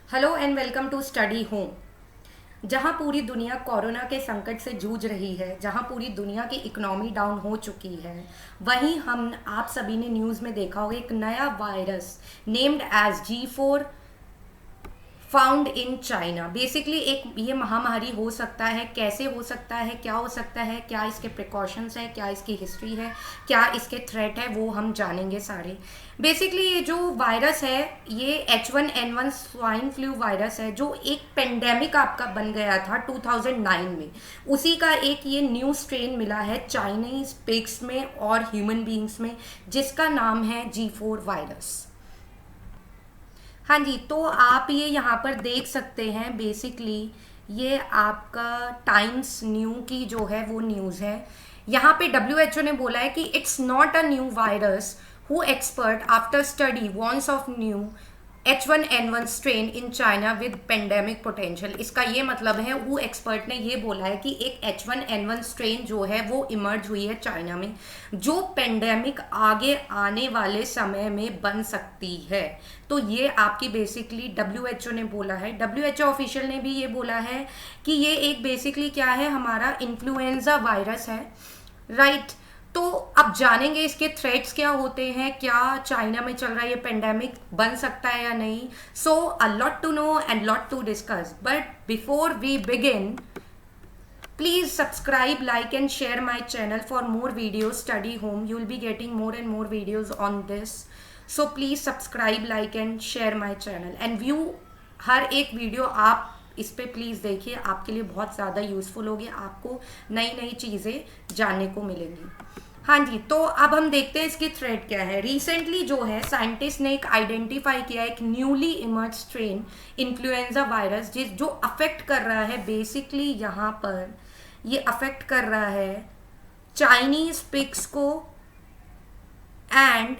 Hello and welcome to study home. जहां पूरी दुनिया कोरोना के संकट से जूझ रही है, जहां पूरी दुनिया की इकोनॉमी डाउन हो चुकी है, वहीं हम आप सभी ने न्यूज़ में देखा होगा एक नया virus named as G4 found in China. Basically एक ये महामारी हो सकता है, कैसे हो सकता है, क्या हो सकता है, क्या इसके प्रिकॉशंस हैं, क्या इसकी हिस्ट्री है, क्या इसके थ्रेट है, वो हम जानेंगे सारे। बेसिकली ये जो वायरस है ये H1N1 स्वाइन फ्लू वायरस है, जो एक पेंडेमिक आपका बन गया था 2009 में। उसी का एक ये न्यू स्ट्रेन मिला है चाइनीज पिग्स में और ह्यूमन बींग्स में, जिसका नाम है G4 वायरस। हाँ जी, तो आप ये यहाँ पर देख सकते हैं। बेसिकली ये आपका टाइम्स न्यू की जो है वो न्यूज़ है। यहाँ पे WHO ने बोला है कि it's not a new virus, हु expert after study warns of new H1N1 strain in China with pandemic potential. इसका ये मतलब है, वो एक्सपर्ट ने ये बोला है कि एक H1N1 स्ट्रेन जो है वो इमर्ज हुई है चाइना में, जो पेंडेमिक आगे आने वाले समय में बन सकती है। तो ये आपकी बेसिकली WHO ने बोला है। WHO ऑफिशियल ने भी ये बोला है कि ये एक बेसिकली क्या है, हमारा इन्फ्लुएंजा वायरस है, राइट। तो अब जानेंगे इसके थ्रेट्स क्या होते हैं, क्या चाइना में चल रहा है ये पेंडेमिक बन सकता है या नहीं। So a lot to know and lot to discuss, but before we begin please subscribe, like and share my channel for more videos. Study home, you will be getting more and more videos on this, so please subscribe, like and share my channel and view हर एक video आप इस पे please देखिए, आपके लिए बहुत ज़्यादा useful होगी, आपको नई नई चीज़ें जानने को मिलेंगी। हाँ जी, तो अब हम देखते हैं इसकी थ्रेट क्या है। रिसेंटली जो है साइंटिस्ट ने एक आइडेंटिफाई किया एक newly emerge strain influenza virus, जो अफेक्ट कर रहा है बेसिकली यहाँ पर ये अफेक्ट कर रहा है चाइनीज पिग्स को एंड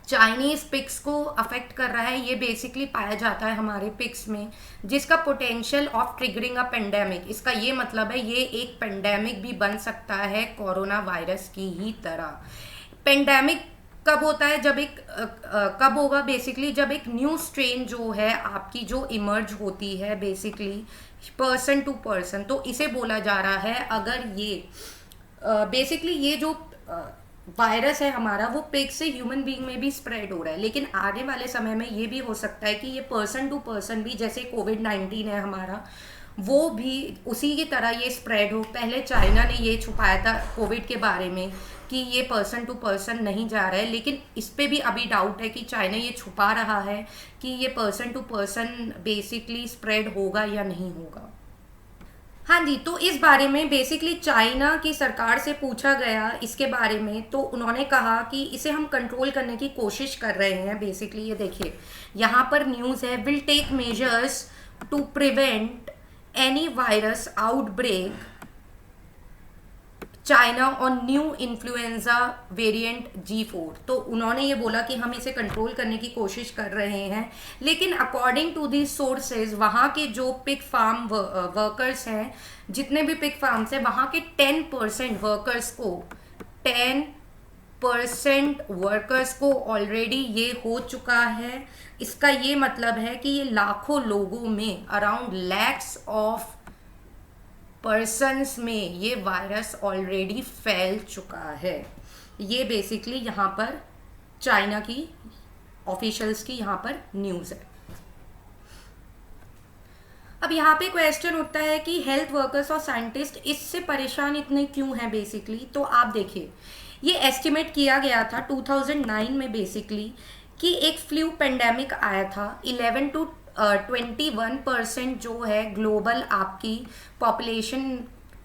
चाइनीज पिग्स को अफेक्ट कर रहा है। ये बेसिकली पाया जाता है हमारे पिग्स में, जिसका potential of triggering a pandemic. इसका ये मतलब है ये एक पेंडेमिक भी बन सकता है कोरोना वायरस की ही तरह। पेंडेमिक कब होता है, जब एक कब होगा बेसिकली, जब एक न्यू स्ट्रेन जो है आपकी जो इमर्ज होती है बेसिकली पर्सन टू पर्सन। तो इसे बोला जा रहा है, अगर ये बेसिकली ये जो वायरस है हमारा वो पिग से ह्यूमन बीइंग में भी स्प्रेड हो रहा है, लेकिन आने वाले समय में ये भी हो सकता है कि ये पर्सन टू पर्सन भी, जैसे कोविड-19 है हमारा, वो भी उसी की तरह ये स्प्रेड हो। पहले चाइना ने ये छुपाया था कोविड के बारे में कि ये पर्सन टू पर्सन नहीं जा रहा है, लेकिन इस पे भी अभी डाउट है कि चाइना ये छुपा रहा है कि ये person to person basically spread होगा या नहीं होगा। हाँ जी, तो इस बारे में बेसिकली चाइना की सरकार से पूछा गया इसके बारे में, तो उन्होंने कहा कि इसे हम कंट्रोल करने की कोशिश कर रहे हैं। बेसिकली ये देखिए यहाँ पर न्यूज़ है, will take measures to prevent any virus outbreak China on new influenza variant G4। तो उन्होंने ये बोला कि हम इसे कंट्रोल करने की कोशिश कर रहे हैं, लेकिन अकॉर्डिंग टू दी सोर्सेज वहाँ के जो पिग फार्म वर्कर्स हैं, जितने भी पिग फार्म्स हैं, वहाँ के 10% वर्कर्स को 10% वर्कर्स को ऑलरेडी ये हो चुका है। इसका ये मतलब है कि ये लाखों लोगों में, अराउंड लैक्स ऑफ पर्सन्स में ये वायरस ऑलरेडी फैल चुका है। ये बेसिकली यहाँ पर चाइना की ऑफिशियल्स की यहाँ पर न्यूज़ है। अब यहाँ पे क्वेश्चन उठता है कि हेल्थ वर्कर्स और साइंटिस्ट इससे परेशान इतने क्यों हैं बेसिकली। तो आप देखिए, ये एस्टिमेट किया गया था 2009 में बेसिकली कि एक फ्लू पेंडेमिक आया था। 11 to 21% जो है ग्लोबल आपकी पॉपुलेशन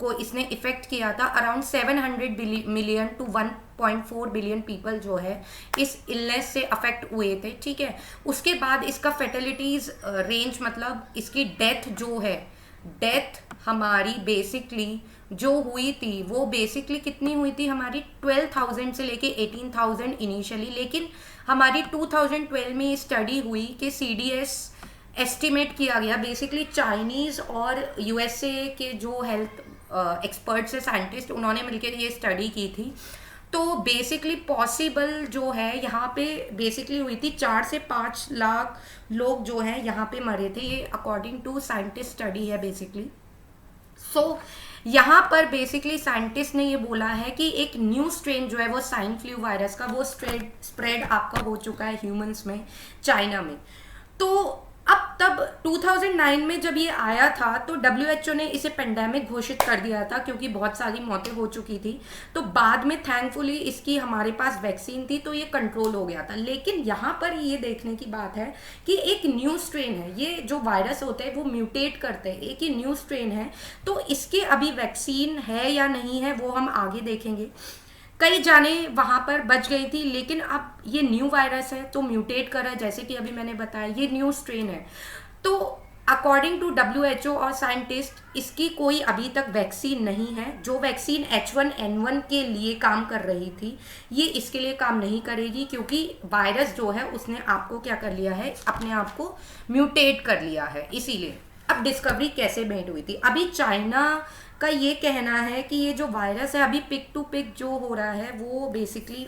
को इसने इफेक्ट किया था। Around 700 million to 1.4 billion people जो है इस इलनेस से अफेक्ट हुए थे, ठीक है। उसके बाद इसका फेटेलिटीज़ रेंज, मतलब इसकी डेथ जो है, डेथ हमारी बेसिकली जो हुई थी वो बेसिकली कितनी हुई थी हमारी, 12,000 से लेके 18,000 इनिशियली, लेकिन हमारी 2012 में स्टडी हुई कि CDS एस्टिमेट किया गया। बेसिकली चाइनीज़ और USA के जो हेल्थ एक्सपर्ट्स है, साइंटिस्ट, उन्होंने मिलकर ये स्टडी की थी। तो बेसिकली पॉसिबल जो है यहाँ पे बेसिकली हुई थी 4 से 5 लाख लोग जो हैं यहाँ पे मरे थे, ये अकॉर्डिंग टू साइंटिस्ट स्टडी है बेसिकली। सो यहाँ पर बेसिकली साइंटिस्ट ने ये बोला है कि एक न्यू स्ट्रेन जो है वो स्वाइन फ्लू वायरस का वो स्प्रेड आपका हो चुका है ह्यूमंस में, चाइना में। तो अब तब 2009 में जब ये आया था तो WHO ने इसे पेंडेमिक घोषित कर दिया था क्योंकि बहुत सारी मौतें हो चुकी थी। तो बाद में थैंकफुली इसकी हमारे पास वैक्सीन थी तो ये कंट्रोल हो गया था। लेकिन यहाँ पर ये देखने की बात है कि एक न्यू स्ट्रेन है, ये जो वायरस होते हैं वो म्यूटेट करते हैं, एक ही न्यू स्ट्रेन है, तो इसके अभी वैक्सीन है या नहीं है वो हम आगे देखेंगे। कई जाने वहाँ पर बच गई थी, लेकिन अब ये न्यू वायरस है तो म्यूटेट कर रहा है, जैसे कि अभी मैंने बताया ये न्यू स्ट्रेन है। तो अकॉर्डिंग टू WHO और साइंटिस्ट इसकी कोई अभी तक वैक्सीन नहीं है। जो वैक्सीन H1N1 के लिए काम कर रही थी ये इसके लिए काम नहीं करेगी क्योंकि वायरस जो है उसने आपको क्या कर लिया है, अपने आप को म्यूटेट कर लिया है, इसीलिए। अब डिस्कवरी कैसे मेड हुई थी, अभी चाइना का ये कहना है कि ये जो वायरस है अभी पिक टू पिक जो हो रहा है वो बेसिकली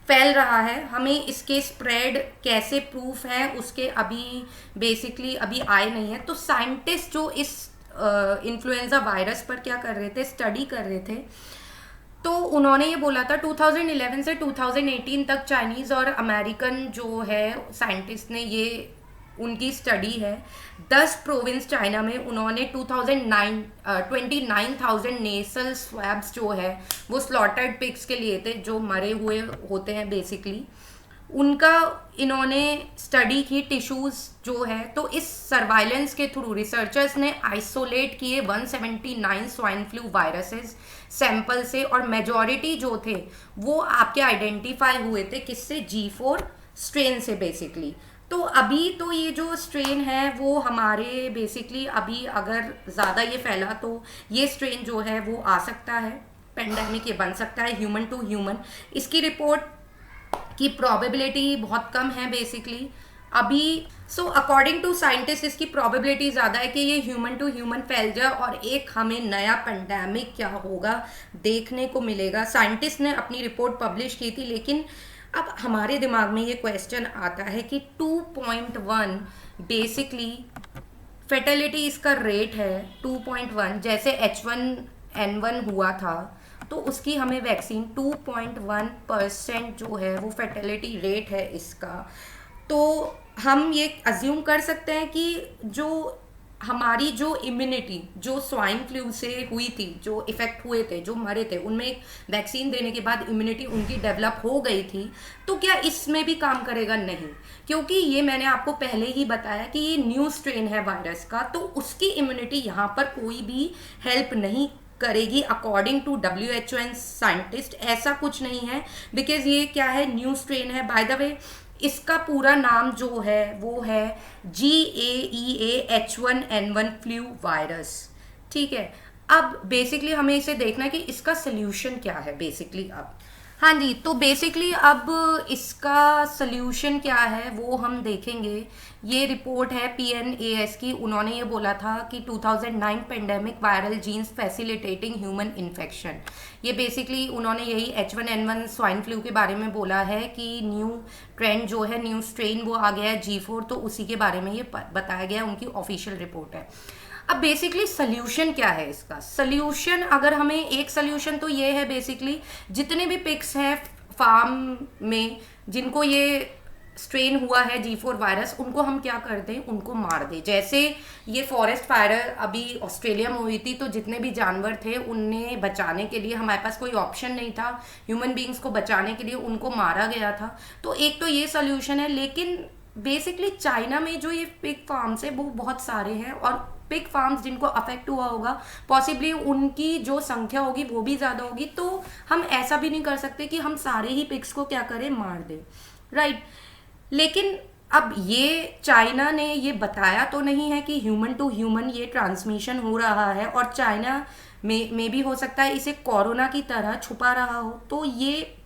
फैल रहा है। हमें इसके स्प्रेड कैसे प्रूफ है उसके अभी बेसिकली अभी आए नहीं है। तो साइंटिस्ट जो इस इन्फ्लुएंजा वायरस पर क्या कर रहे थे, स्टडी कर रहे थे, तो उन्होंने ये बोला था 2011 से 2018 तक चाइनीज़ और अमेरिकन जो है साइंटिस्ट ने ये उनकी स्टडी है 10 प्रोविंस चाइना में उन्होंने 29,000 नेसल स्वैब्स जो है वो स्लॉटर्ड पिग्स के लिए थे जो मरे हुए होते हैं बेसिकली, उनका इन्होंने स्टडी की टिश्यूज़ जो है। तो इस सर्वाइलेंस के थ्रू रिसर्चर्स ने आइसोलेट किए 179 स्वाइन फ्लू वायरसेस सैंपल से, और मेजॉरिटी जो थे वो आपके आइडेंटिफाई हुए थे किससे, G4 स्ट्रेन से बेसिकली। तो अभी तो ये जो स्ट्रेन है वो हमारे बेसिकली अभी अगर ज़्यादा ये फैला तो ये स्ट्रेन जो है वो आ सकता है, पेंडेमिक ये बन सकता है ह्यूमन टू ह्यूमन। इसकी रिपोर्ट की प्रोबेबिलिटी बहुत कम है बेसिकली अभी। सो अकॉर्डिंग टू साइंटिस्ट इसकी प्रोबेबिलिटी ज़्यादा है कि ये ह्यूमन टू ह्यूमन फैल जाए और एक हमें नया पेंडेमिक क्या होगा देखने को मिलेगा। साइंटिस्ट ने अपनी रिपोर्ट पब्लिश की थी, लेकिन अब हमारे दिमाग में ये क्वेश्चन आता है कि 2.1 बेसिकली फेटेलिटी इसका रेट है 2.1, जैसे H1N1 हुआ था तो उसकी हमें वैक्सीन 2.1% जो है वो फेटेलिटी रेट है इसका। तो हम ये अज्यूम कर सकते हैं कि जो हमारी जो इम्यूनिटी जो स्वाइन फ्लू से हुई थी, जो इफ़ेक्ट हुए थे, जो मरे थे, उनमें एक वैक्सीन देने के बाद इम्यूनिटी उनकी डेवलप हो गई थी, तो क्या इसमें भी काम करेगा? नहीं, क्योंकि ये मैंने आपको पहले ही बताया कि ये न्यू स्ट्रेन है वायरस का, तो उसकी इम्यूनिटी यहाँ पर कोई भी हेल्प नहीं करेगी according to WHO and scientist. ऐसा कुछ नहीं है, बिकॉज ये क्या है, न्यू स्ट्रेन है। बाय द वे इसका पूरा नाम जो है वो है GAEA-H1N1 फ्लू वायरस, ठीक है। अब बेसिकली हमें इसे देखना है कि इसका सल्यूशन क्या है बेसिकली। अब हाँ जी, तो बेसिकली अब इसका सल्यूशन क्या है वो हम देखेंगे। ये रिपोर्ट है PNAS की, उन्होंने ये बोला था कि 2009 pandemic viral genes facilitating human infection. ये बेसिकली उन्होंने यही H1N1 स्वाइन फ्लू के बारे में बोला है कि न्यू ट्रेंड जो है, न्यू स्ट्रेन वो आ गया है G4, तो उसी के बारे में ये बताया गया, उनकी ऑफिशियल रिपोर्ट है। अब बेसिकली सल्यूशन क्या है इसका? सल्यूशन अगर हमें एक सल्यूशन तो ये है बेसिकली जितने भी पिग्स हैं फार्म में जिनको ये स्ट्रेन हुआ है G4 वायरस, उनको हम क्या कर दें, उनको मार दें। जैसे ये फॉरेस्ट फायर अभी ऑस्ट्रेलिया में हुई थी, तो जितने भी जानवर थे उन्हें बचाने के लिए हमारे पास कोई ऑप्शन नहीं था, ह्यूमन बींग्स को बचाने के लिए उनको मारा गया था। तो एक तो ये सल्यूशन है, लेकिन बेसिकली चाइना में जो ये पिग फार्म्स है वो बहुत सारे हैं, और पिग फार्म्स जिनको अफेक्ट हुआ होगा पॉसिबली उनकी जो संख्या होगी वो भी ज़्यादा होगी। तो हम ऐसा भी नहीं कर सकते कि हम सारे ही पिग्स को क्या करें, मार दें, राइट। लेकिन अब ये चाइना ने ये बताया तो नहीं है कि ह्यूमन टू ह्यूमन ये ट्रांसमिशन हो रहा है, और चाइना में भी हो सकता है इसे कोरोना की तरह छुपा रहा हो। तो ये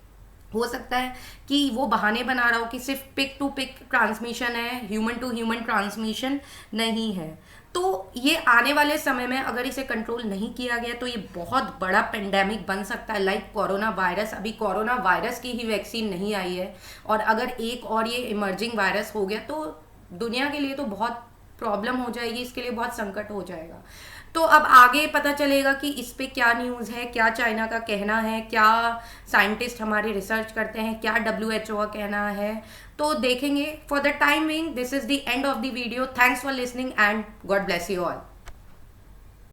हो सकता है कि वो बहाने बना रहा हो कि सिर्फ पिक टू पिक ट्रांसमिशन है, ह्यूमन टू ह्यूमन ट्रांसमिशन नहीं है। तो ये आने वाले समय में अगर इसे कंट्रोल नहीं किया गया तो ये बहुत बड़ा पेंडेमिक बन सकता है, लाइक कोरोना वायरस। अभी कोरोना वायरस की ही वैक्सीन नहीं आई है, और अगर एक और ये इमर्जिंग वायरस हो गया तो दुनिया के लिए तो बहुत प्रॉब्लम हो जाएगी, इसके लिए बहुत संकट हो जाएगा। तो अब आगे पता चलेगा कि इस पे क्या न्यूज़ है, क्या चाइना का कहना है, क्या साइंटिस्ट हमारे रिसर्च करते हैं, क्या WHO का कहना है, तो देखेंगे। For the time being this is the end of the video. Thanks for listening and God bless you all.